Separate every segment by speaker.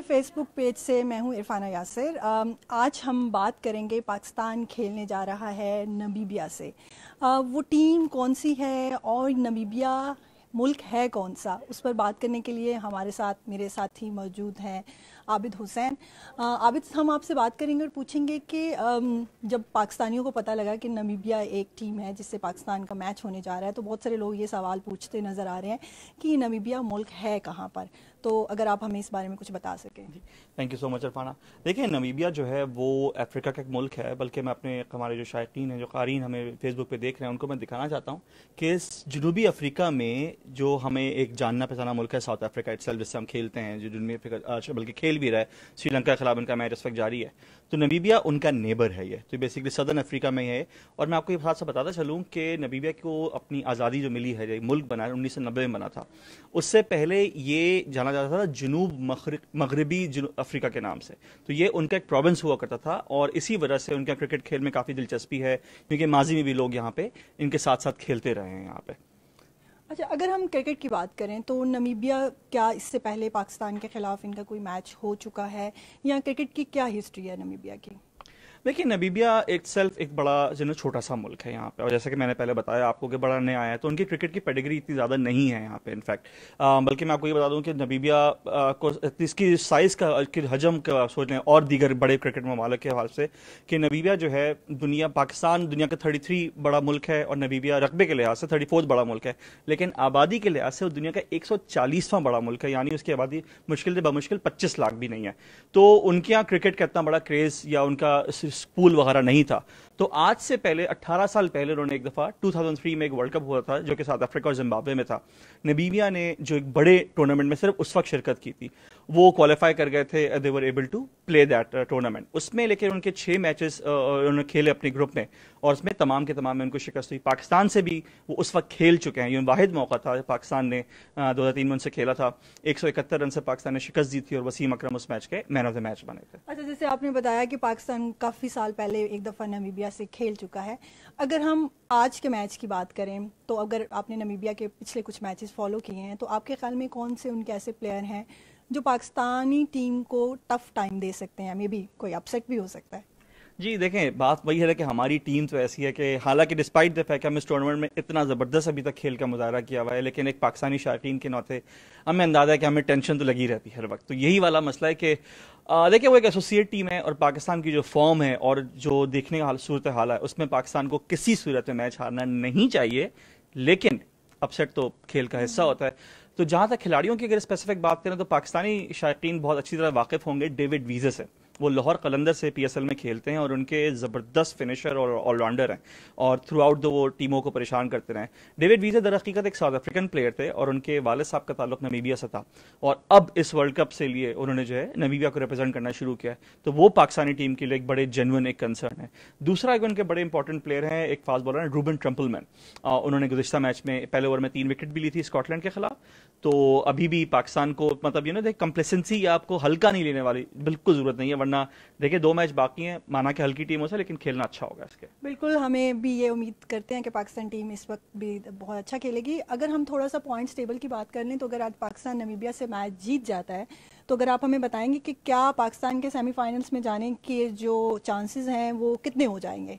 Speaker 1: Face بک page سے میں ہوں عرفانہ یاسر. آج ہم بات کریں گے پاکستان کھیلنے جا رہا ہے نمیبیا سے. وہ ٹیم کون سی ہے اور نمیبیا ملک ہے کون سا، اس پر بات کرنے کے لیے ہمارے ساتھ میرے ساتھی موجود ہیں عابد حسین. عابد، ہم آپ سے بات کریں گے اور پوچھیں گے کہ جب پاکستانیوں کو پتہ لگا کہ نمیبیا ایک ٹیم ہے جس سے پاکستان کا میچ ہونے جا رہا ہے، تو بہت سارے لوگ یہ سوال پوچھتے نظر آ رہے ہیں کہ نمیبیا ملک ہے کہاں پر. تو اگر آپ ہمیں اس بارے میں کچھ بتا سکیں.
Speaker 2: تھینک یو سو مچ عرفانہ. دیکھیں، نمیبیا جو ہے وہ افریقہ کا ایک ملک ہے، بلکہ میں اپنے ہمارے جو شائقین ہیں، جو قارئین ہمیں فیس بک پہ دیکھ رہے ہیں، ان کو میں دکھانا چاہتا ہوں کہ اس جنوبی افریقہ میں جو ہمیں ایک جاننا پہچانا ملک ہے ساؤتھ افریقہ اٹ سیلف، جس سے ہم کھیلتے ہیں، جو جنوبی افریقہ بلکہ کھیل بھی رہا ہے، سری لنکا کے خلاف ان کا میچ اس وقت جاری ہے. تو نمیبیا ان کا نیبر ہے. یہ تو بیسکلی سدرن افریقہ میں ہے. اور میں آپ کو یہ بات سے بتاتا چلوں کہ نمیبیا کو اپنی آزادی جو ملی ہے، ملک بنا ہے 1990 میں بنا تھا. اس سے پہلے یہ جانا جاتا تھا جنوب مغربی افریقہ کے نام سے. تو یہ ان کا ایک پروونس ہوا کرتا تھا، اور اسی وجہ سے ان کا کرکٹ کھیل میں کافی دلچسپی ہے، کیونکہ ماضی میں بھی لوگ یہاں پہ ان کے ساتھ ساتھ کھیلتے رہے ہیں یہاں پہ.
Speaker 1: اچھا، اگر ہم کرکٹ کی بات کریں تو نمیبیا کیا اس سے پہلے پاکستان کے خلاف ان کا کوئی میچ ہو چکا ہے، یا کرکٹ کی کیا ہسٹری ہے نمیبیا کی؟
Speaker 2: دیکھیے، نمیبیا ایک سیلف ایک بڑا چھوٹا سا ملک ہے یہاں پہ، اور جیسے کہ میں نے پہلے بتایا آپ کو کہ بڑا نیا آیا ہے، تو ان کی کرکٹ کی پیڈگری اتنی زیادہ نہیں ہے یہاں پہ. انفیکٹ بلکہ میں آپ کو یہ بتا دوں کہ نمیبیا کو اس کی سائز کا حجم کا سوچ لیں اور دیگر بڑے کرکٹ ممالک کے حوالے سے، کہ نمیبیا جو ہے پاکستان دنیا کا 33 بڑا ملک ہے، اور نمیبیا رقبے کے لحاظ سے 34 بڑا ملک ہے، لیکن آبادی کے لحاظ سے وہ دنیا کا 140واں بڑا ملک ہے. یعنی اس کی آبادی مشکل سے بمشکل 25 لاکھ بھی نہیں ہے. تو ان کے یہاں کرکٹ کا اتنا بڑا کریز یا ان کا پول وغیرہ نہیں تھا. تو آج سے پہلے 18 سال پہلے انہوں نے ایک دفعہ 2003 میں ایک ورلڈ کپ ہوا تھا، جو کہ ساؤتھ افریقہ اور زمبابوے میں تھا. نمیبیا نے جو ایک بڑے ٹورنامنٹ میں صرف اس وقت شرکت کی تھی، وہ کوالیفائی کر گئے تھے. they were able to play that tournament. اس میں لیکن ان کے 6 میچز انہوں نے کھیلے اپنے گروپ میں، اور اس میں تمام کے تمام میں ان کو شکست ہوئی. پاکستان سے بھی وہ اس وقت کھیل چکے ہیں. یہ واحد موقع تھا پاکستان نے 2003 میں ان سے کھیلا تھا. 171 رن سے پاکستان نے شکست دی تھی، اور وسیم اکرم اس میچ کے مین آف دا میچ بنے تھے.
Speaker 1: اچھا، جیسے آپ نے بتایا کہ پاکستان کافی سال پہلے ایک دفعہ نمیبیا سے کھیل چکا ہے. اگر ہم آج کے میچ کی بات کریں تو اگر آپ نے نمیبیا کے پچھلے کچھ میچز فالو کیے ہیں، تو آپ کے خیال میں کون سے ان کے ایسے پلیئر ہیں جو پاکستانی ٹیم کو ٹف ٹائم دے سکتے ہیں؟ مے بی کوئی اپسیٹ بھی ہو سکتا ہے.
Speaker 2: جی دیکھیں، بات وہی ہے کہ ہماری ٹیم تو ایسی ہے کہ حالانکہ ڈسپائٹ دا فیکٹ کہ ہم اس ٹورنامنٹ میں اتنا زبردست ابھی تک کھیل کا مظاہرہ کیا ہوا ہے، لیکن ایک پاکستانی شائقین کے ناطے ہمیں اندازہ ہے کہ ہمیں ٹینشن تو لگی رہتی ہے ہر وقت. تو یہی والا مسئلہ ہے کہ دیکھیں، وہ ایک ایسوسیٹ ٹیم ہے، اور پاکستان کی جو فارم ہے اور جو دیکھنے کا صورت حال ہے، اس میں پاکستان کو کسی صورت میں میچ ہارنا نہیں چاہیے. لیکن اپسیٹ تو کھیل کا حصہ ہوتا ہے. تو جہاں تک کھلاڑیوں کی اگر اسپیسیفک بات کریں تو پاکستانی شائقین بہت اچھی طرح واقف ہوں گے ڈیوڈ ویزے سے. وہ لاہور قلندر سے PSL میں کھیلتے ہیں، اور ان کے زبردست فنشر اور آل راؤنڈر ہیں، اور تھرو آؤٹ وہ ٹیموں کو پریشان کرتے رہے. ڈیوڈ ویزے در حقیقت ایک ساؤتھ افریقن پلیئر تھے، اور ان کے والد صاحب کا تعلق نمیبیا سے تھا، اور اب اس ورلڈ کپ سے لیے انہوں نے جو ہے نمیبیا کو ریپرزینٹ کرنا شروع کیا ہے. تو وہ پاکستانی ٹیم کے لیے ایک بڑے جینوئن ایک کنسرن ہے. دوسرا ایک ان کے بڑے انپورٹنٹ پلیئر ہیں، ایک فاسٹ بالر ہیں روبن ٹرمپل مین. انہوں نے گزشتہ میچ میں پہلے اوور میں 3 وکٹ بھی لی تھی اسکاٹ لینڈ کے خلاف. تو ابھی بھی پاکستان کو مطلب کمپلیسنسی یا آپ کو ہلکا نہیں لینے والی بالکل ضرورت نہیں ہے. ورنہ دیکھیں 2 میچ باقی ہیں، مانا کہ ہلکی ٹیم ہو سے، لیکن کھیلنا اچھا ہوگا اس کے.
Speaker 1: بالکل، ہمیں بھی یہ امید کرتے ہیں کہ پاکستان ٹیم اس وقت بھی بہت اچھا کھیلے گی. اگر ہم تھوڑا سا پوائنٹس ٹیبل کی بات کر لیں تو اگر آج پاکستان نمیبیا سے میچ جیت جاتا ہے تو اگر آپ ہمیں بتائیں گے کہ کیا پاکستان کے سیمی فائنلز میں جانے کے جو چانسز ہیں وہ کتنے ہو جائیں گے؟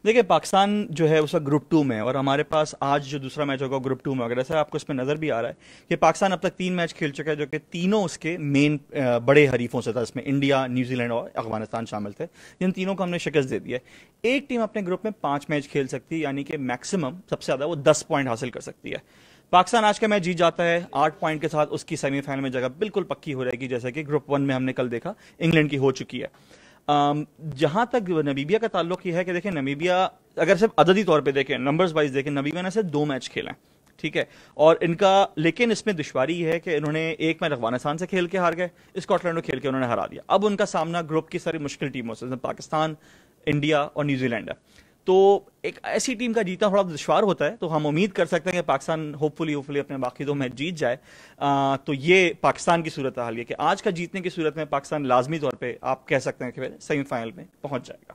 Speaker 2: دیکھیں، پاکستان جو ہے اس وقت گروپ 2 میں، اور ہمارے پاس آج جو دوسرا میچ ہوگا گروپ 2 میں. اگر ایسا آپ کو اس میں نظر بھی آ رہا ہے کہ پاکستان اب تک 3 میچ کھیل چکا ہے، جو کہ تینوں اس کے مین بڑے حریفوں سے تھا. اس میں انڈیا، نیوزی لینڈ اور افغانستان شامل تھے. جن تینوں کو ہم نے شکست دے دی ہے. ایک ٹیم اپنے گروپ میں 5 میچ کھیل سکتی ہے، یعنی کہ میکسیمم سب سے زیادہ وہ 10 پوائنٹ حاصل کر سکتی ہے. پاکستان آج کا میچ جیت جاتا ہے 8 پوائنٹ کے ساتھ، اس کی سیمی فائنل میں جگہ بالکل پکی ہو رہے گی، جیسا کہ گروپ 1 میں ہم نے کل دیکھا انگلینڈ کی ہو چکی ہے. جہاں تک نمیبیا کا تعلق یہ ہے کہ دیکھیں، نمیبیا اگر صرف عددی طور پہ دیکھیں، نمبرز وائز دیکھیں، نمیبیا نے صرف 2 میچ کھیلا ہے، ٹھیک ہے. اور ان کا لیکن اس میں دشواری یہ ہے کہ انہوں نے ایک میچ افغانستان سے کھیل کے ہار گئے، اسکاٹ لینڈ کو کھیل کے انہوں نے ہرا دیا. اب ان کا سامنا گروپ کی ساری مشکل ٹیموں سے پاکستان، انڈیا اور نیوزی لینڈ ہے. تو ایک ایسی ٹیم کا جیتنا تھوڑا دشوار ہوتا ہے. تو ہم امید کر سکتے ہیں کہ پاکستان ہوپ فلی اپنے باقی 2 میچ جیت جائے. تو یہ پاکستان کی صورت حال ہے کہ آج کا جیتنے کی صورت میں پاکستان لازمی طور پہ آپ کہہ سکتے ہیں کہ سیمی فائنل میں پہنچ جائے گا.